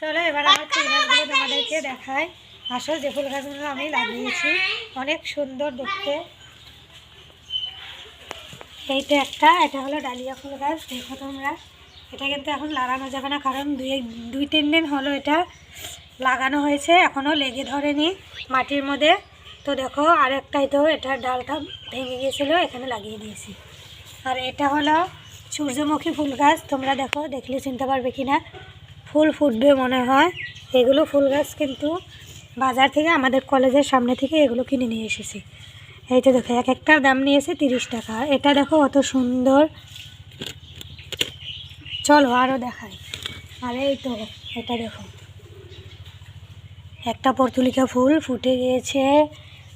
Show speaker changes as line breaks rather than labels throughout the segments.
চলো এবার আমার ফুল গাছগুলো তোমাদেরকে দেখাই। আসো, যে ফুল গাছগুলো আমি লাগিয়েছি অনেক সুন্দর দেখতে। এইটা এটা হলো ডালিয়া ফুল গাছ। দেখো তোমরা, এটা কিন্তু এখন লাগানো যাবে না, কারণ দুই তিন দিন হলো এটা লাগানো হয়েছে, এখনও লেগে ধরেনি মাটির মধ্যে। তো দেখো আরেকটাই, তো এটার ডালটা ভেঙে গিয়েছিলো, এখানে লাগিয়ে দিয়েছি। আর এটা হলো সূর্যমুখী ফুল গাছ। তোমরা দেখো, দেখলে চিনতে পারবে কি না, ফুল ফুটবে মনে হয়। এগুলো ফুল গাছ কিন্তু বাজার থেকে, আমাদের কলেজের সামনে থেকে এগুলো কিনে নিয়ে এসেছি। এইটা দেখো, এক একটার দাম নিয়েছে 30 টাকা। এটা দেখো কত সুন্দর। চলো আরও দেখাই। আর এই তো এটা দেখো, একটা পর্তুলিকা ফুল ফুটে গিয়েছে।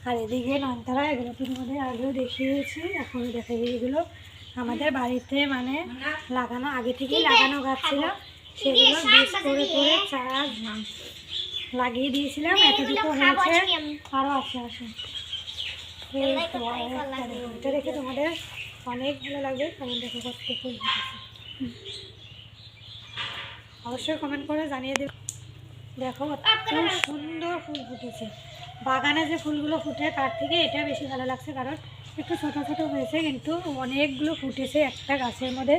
আর এদিকে নয়নতারা, এগুলো তোমাদের আগেও দেখিয়েছি, এখনও দেখাই। এগুলো আমাদের বাড়িতে মানে লাগানো, আগে থেকেই লাগানো গাছ ছিল, সেগুলো বীজ করে করে চারা লাগিয়ে দিয়েছিলাম। এতটুকু হয়েছে, আরও আছে। আসো, এটা দেখে তোমাদের অনেক ভালো লাগবে, কারণ দেখো কত ফুল ফুটেছে। অবশ্যই কমেন্ট করে জানিয়ে দেবে। দেখো কত সুন্দর ফুল ফুটেছে। বাগানে যে ফুলগুলো ফুটে তার থেকে এটা বেশি ভালো লাগছে, কারণ একটু ছোটো ছোটো হয়েছে, কিন্তু অনেকগুলো ফুটেছে একটা গাছের মধ্যে।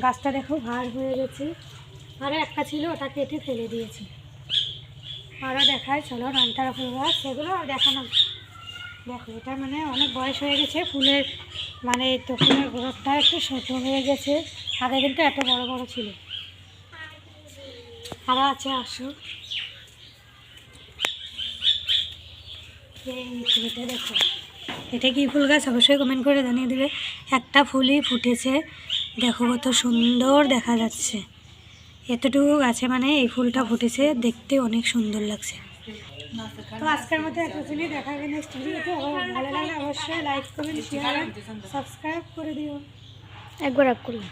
গাছটা দেখো ভার হয়ে গেছে। আরও একটা ছিল, ওটা কেটে ফেলে দিয়েছি। আরও দেখায়, চলো নয়নতারা ফুল গাছ, সেগুলো দেখানো। দেখো এটা মানে অনেক বয়স হয়ে গেছে ফুলের, মানে তো ফুলের গোড়াটা একটু ছোটো হয়ে গেছে, আগে কিন্তু এত বড় বড় ছিল। আরও আছে, আসো। এটা দেখো, এটা কি ফুল গাছ অবশ্যই কমেন্ট করে জানিয়ে দেবে। একটা ফুলই ফুটেছে, দেখো কত সুন্দর দেখা যাচ্ছে। এতটুকু গাছে মানে এই ফুলটা ফুটেছে, দেখতে অনেক সুন্দর লাগছে। তো আজকের মতো এতদিনই, দেখা হবে নেক্সট ভিডিওতে। ভালো লাগলে অবশ্যই লাইক কমেন্ট শেয়ার সাবস্ক্রাইব করে দিও। একবার করলাম।